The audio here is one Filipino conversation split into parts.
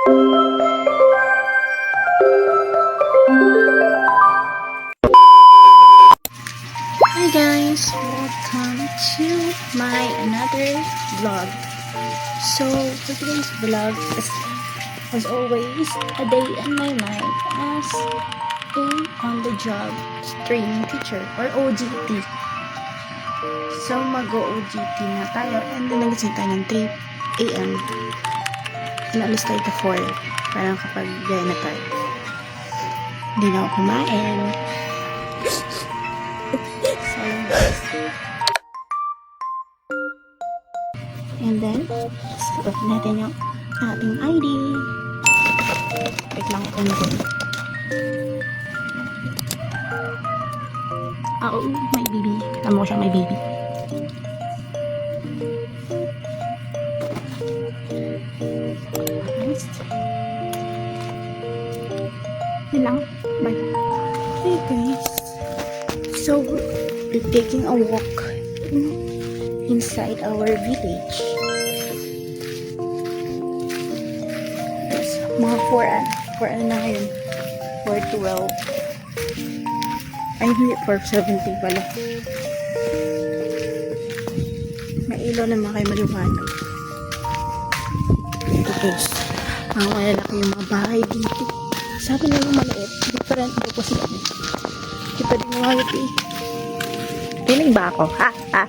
Hi guys, welcome to my another vlog. So for today's vlog is, as always, a day in my life as a on-the-job training teacher or OJT. So mag-OJT na tayo and then nagising tayo ng 3 AM. Naalis tayo to 4 para kapag gaya na tayo. Hindi na ako kumain. And then, set up natin yung ating ID. Wait lang kung ano. Oo, may baby. Tama ko siya, may baby. Nice. Yun lang. Bye. Hey guys. So, we're taking a walk inside our village. Yes, mga 4 ano na ngayon? 4:12. Ay, hindi, 4:17 pala. May ilaw naman kayo maliwanag. Tapos, mga malalaki yung mga bahay dito. Sabi nila maliit. Different po po sila. Hindi pa din mawawit eh. Piling ba ako? Ha? Ha?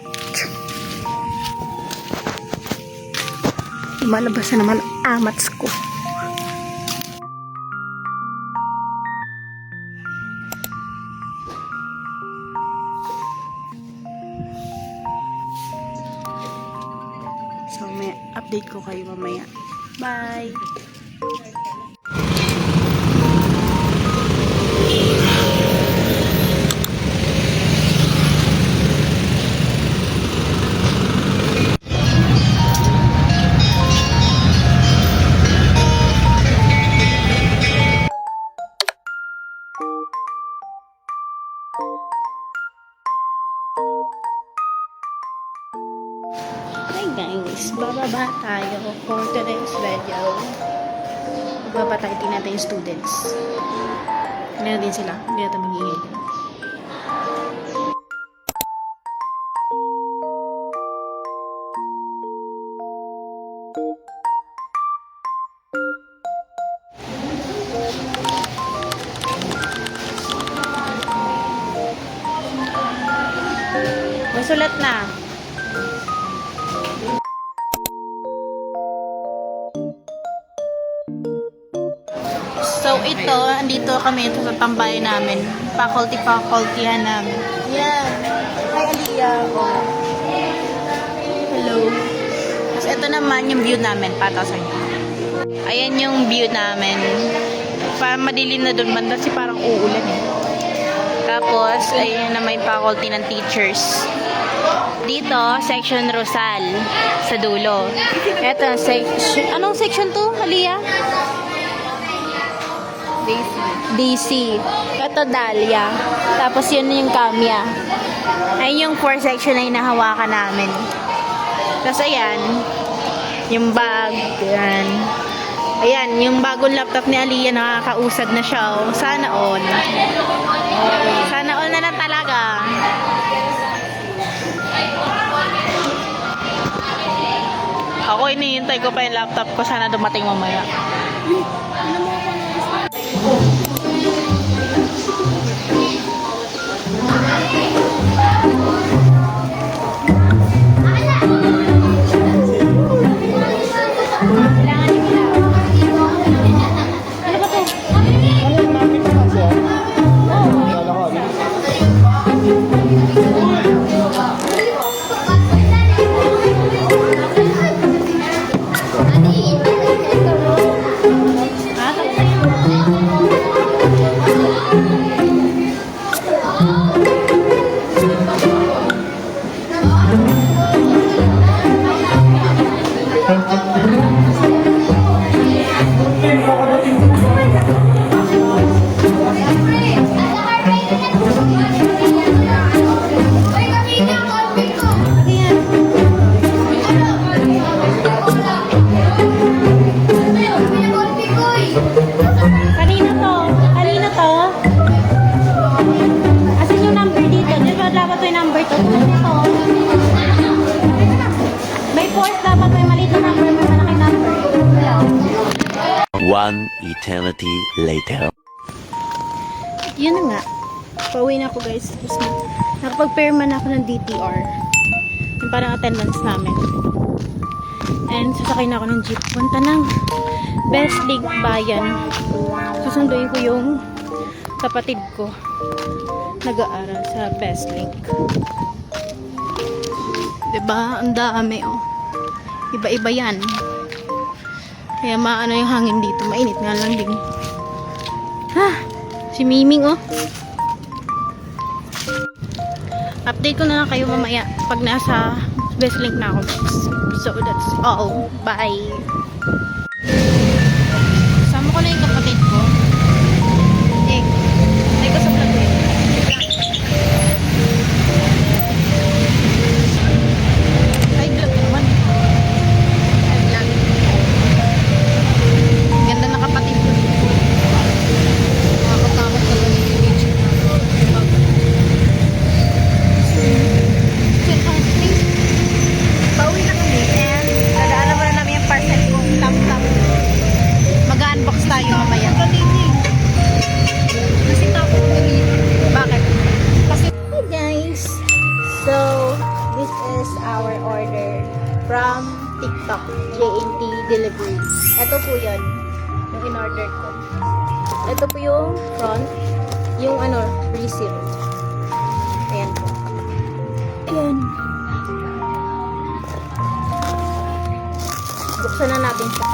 Lumalabas na naman ang amats ko. So, may update ko kayo mamaya. Bye! Hi guys, bababa tayo for today's video. Bababa tayo, tingnan natin yung students. Tingnan din sila, hindi natin mag-iingay. Masulat na. So, ito, andito kami ito sa tambayan namin. Faculty-facultyhan namin. Yan. Hi, Aliyah. Hello. Tapos, ito naman yung view namin. Patasan niyo. Ayan yung view namin. Parang madilim na doon banda kasi parang uulan eh. Tapos, ayan naman yung faculty ng teachers. Dito, section Rosal. Sa dulo. Ito, section... Anong section to, Aliyah? DC. Ito Dahlia. Tapos yun yung Kamya. Ayun yung 4 section na hinahawakan namin. Tapos ayan, yung bag. Ayan. Ayan, yung bagong laptop ni Aliyah, nakakausad na siya. Oh. Sana all. Sana all na lang talaga. Ako hinihintay ko pa yung laptop ko. Sana dumating mamaya. One eternity later. Yun na nga. Pauwi na ako guys. Tapos nakapag-pairma na ako ng DTR. Yung parang attendance namin. And sasakay na ako ng jeep. Punta ng Best Link Bayan. Susunduin ko yung kapatid ko. Nag-aaral sa Best Link. Diba? Ang dami oh. Iba-iba yan. Kaya maano yung hangin dito. Mainit nga lang din. Ha! Si Miming oh. Update ko na lang kayo mamaya pag nasa Best Link na ako. So that's all. Bye! Sama ko na yung kapatid ko. Ay ko sa vlog eh. Ay vlog naman. Ay vlog. Ganda na kapatid ko. Makakakamot ka lang yung image. Pauwi na kami and nadaanan mo na namin yung parcel kong tam-tam. Mag-unbox tayo mamaya. Kasi tapo ko bakit? Kasi hey guys! So, this is our order from TikTok, JNT Delivery. Ito po yun, yung in-order ko. Ito po yung front, yung receipt. Ayan po. Ayan. Buksan na natin siya.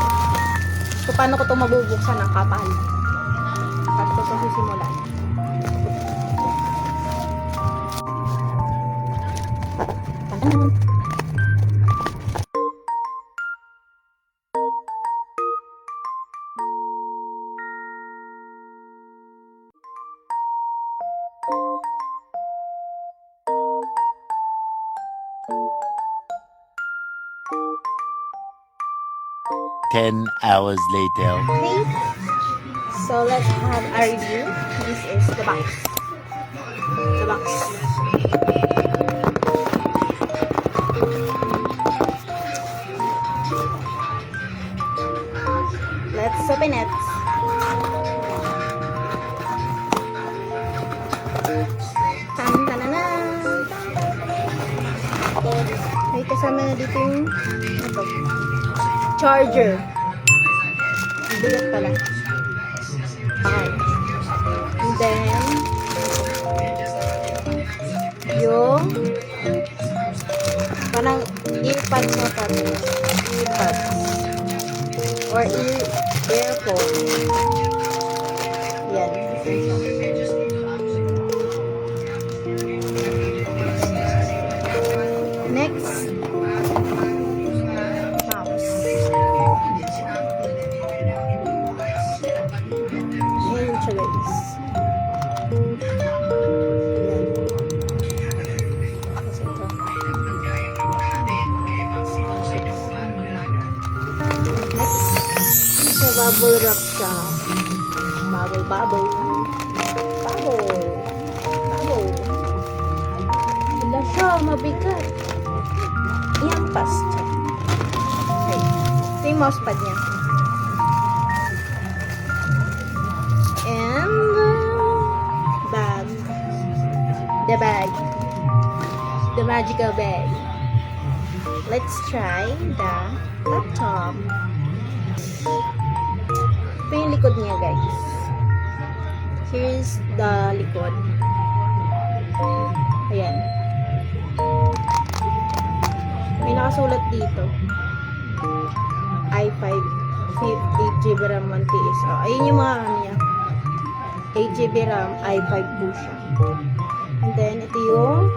So, paano ko ito mabubuksan ng kapal? Paano ko ito sisimulan? Paano? 10 hours later. Okay. So, let's have a review. This is the box. The box. Let's open it. Tan-tan-tanan. May kasama na dito yung charger. Bigat pala. Okay. And then, yung parang earpads na tayo. Earpads. Or earphone. Yan. Next, mouse. Ayan siya guys. Ayan. Tapos ito. Next, sa bubble wrap siya. Bubble, bubble. Bubble. Bubble. Wala siya, mabigat. Yan, pasta. Okay. Ito yung mousepad niya. And bag. The bag. The magical bag. Let's try the laptop. Ito yung likod niya, guys. Here's the likod. Ayan. May nakasulat dito. i5 8GB RAM 1TS. Oh, ayun yung mga niya. 8GB RAM, i5 po siya. And then, ito yung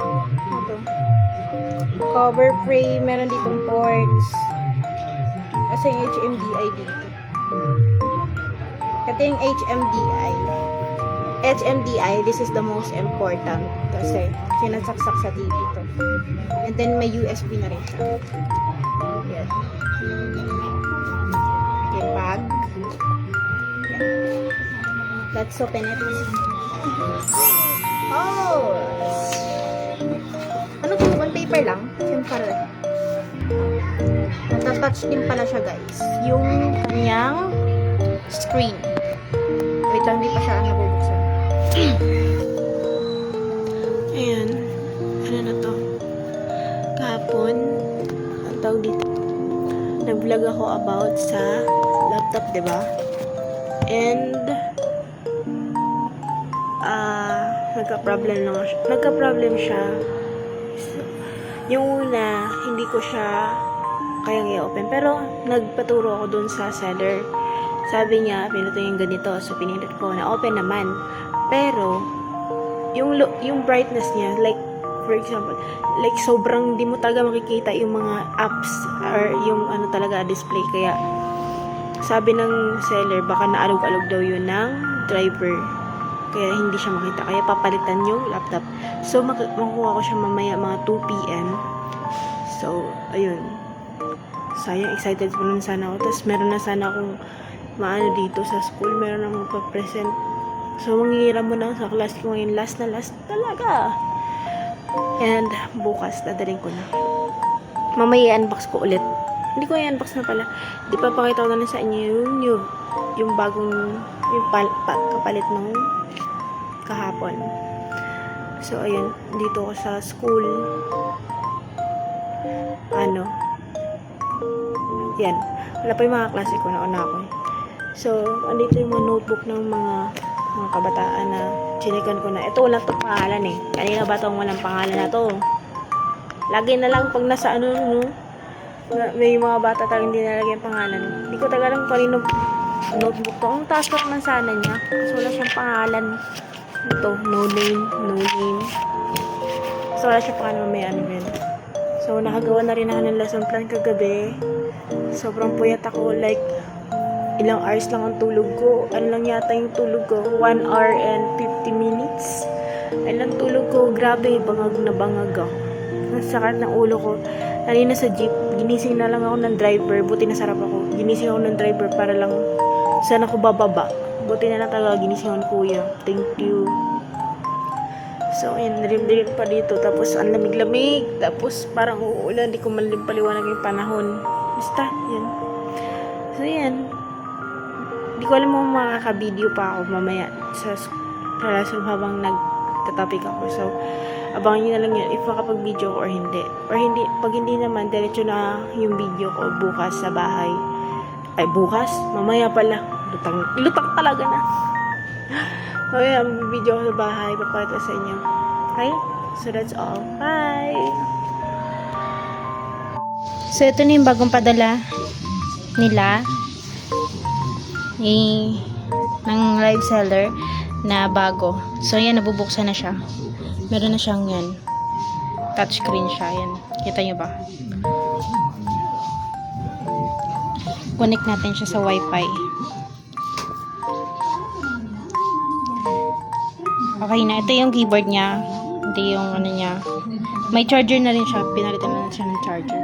cover frame. Meron ditong ports. Kasi yung HMDI dito. Ito yung HMDI, this is the most important kasi sinasaksak sa TV to. And then may USB na rin siya. Yan. Okay, bag. Yan. Let's open it. Oh! Ano to? One paper lang? Siyempre. Natatouch din pala siya guys. Yung kanyang screen. Wait lang, hindi pa siya nabubuksan. Ayan. Ano na to? Kahapon, ang tawag dito, nag-vlog ako about sa laptop, diba? And, nagka-problem siya. Yung una, hindi ko siya kayang i-open. Pero, nagpaturo ako dun sa seller. Sabi niya, pinutin yung ganito. So, pinindot ko na open naman. Pero, yung brightness niya, like, for example, like, sobrang di mo talaga makikita yung mga apps or yung ano talaga display. Kaya, sabi ng seller, baka naalog-alog daw yun ng driver. Kaya hindi siya makita. Kaya papalitan yung laptop. So, makukuha ko siya mamaya mga 2 p.m. So, ayun. Sayang, excited po nun sana ako. Tapos, meron na sana akong maano dito sa school. Meron na magpa-present. So, mangingira mo na sa class ko ngayon. Last na last talaga. And, bukas, dadaling ko na. Mamaya i-unbox ko ulit. Hindi ko i-unbox na pala. Di pa pakita ko na lang sa inyo yung bagong, yung kapalit nung kahapon. So, ayun. Dito ako sa school. Ano. Yan. Wala pa yung mga klase ko. Nauna ako eh. So, andito yung mga notebook ng mga kabataan na chinikan ko na. Ito, walang itong pangalan eh. Kanina ba itong walang pangalan na to? Lagi na lang pag nasa ano, no? May mga bata talagang hindi nalagyan pangalan. Hindi ko taga lang kanino notebook to. Ang taas lang man sana niya. Kasi wala siyang pangalan. Ito, no name. So, wala siyang pangalan, may ano rin. So, nakagawa na rin ako ng lesson plan kagabi. Sobrang puyat ako. Like, ilang hours lang ang tulog ko. Ano lang yata yung tulog ko? 1 hour and 50 minutes. Ano lang tulog ko? Grabe, bangag na bangag ako. Nasakit ng ulo ko. Kanina sa jeep, ginising na lang ako ng driver. Buti nasarap ako. Ginising ako ng driver para lang saan ako bababa. Buti na lang talaga ginising ako ng kuya. Thank you. So, ayan, narimdirim pa dito. Tapos, ang lamig-lamig. Tapos, parang uulan. Di ko paliwanag yung panahon. Basta, yan. So, yan. Di ko alam mo makaka-video pa ako mamaya sa classroom habang nagtatopic ako. So, abangan nyo na lang yun if makapag-video ko or hindi. Or hindi, pag hindi naman, diretso na yung video ko bukas sa bahay. Ay, bukas? Mamaya pala. Lutang talaga na. Mamaya, video ko sa bahay. Papakita sa inyo. Okay? So, that's all. Bye! So, ito na yung bagong padala nila ng live seller na bago. So, yan, nabubuksan na siya. Meron na siyang yan. Touchscreen siya. Yan. Kita nyo ba? Connect natin siya sa wifi. Okay na. Ito yung keyboard niya. Ito yung ano niya. May charger na rin siya. Pinalitan na siya ng charger.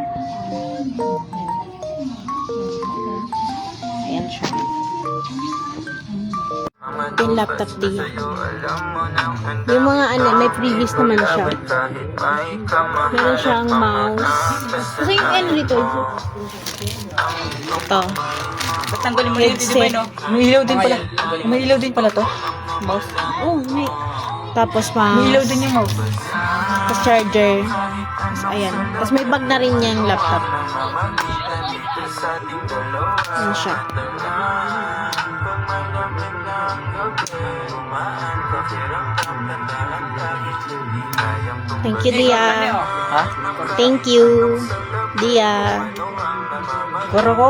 Ayan siya. Ito yung laptop din. Yung mga ano, may previous naman siya. Meron siyang mouse. Kasi yung ano dito. Ito. Ba't tanggalin mo yun? Di ba, no? May ilaw din pala. May ilaw din pala to. Mouse. Oh, may. Tapos mouse. May ilaw din yung mouse. Tapos charger. Tapos ayan. Tapos may bag na rin yung laptop. Ayan siya. Thank you, Dia. Ha? Thank you, Dia. Kuro ko?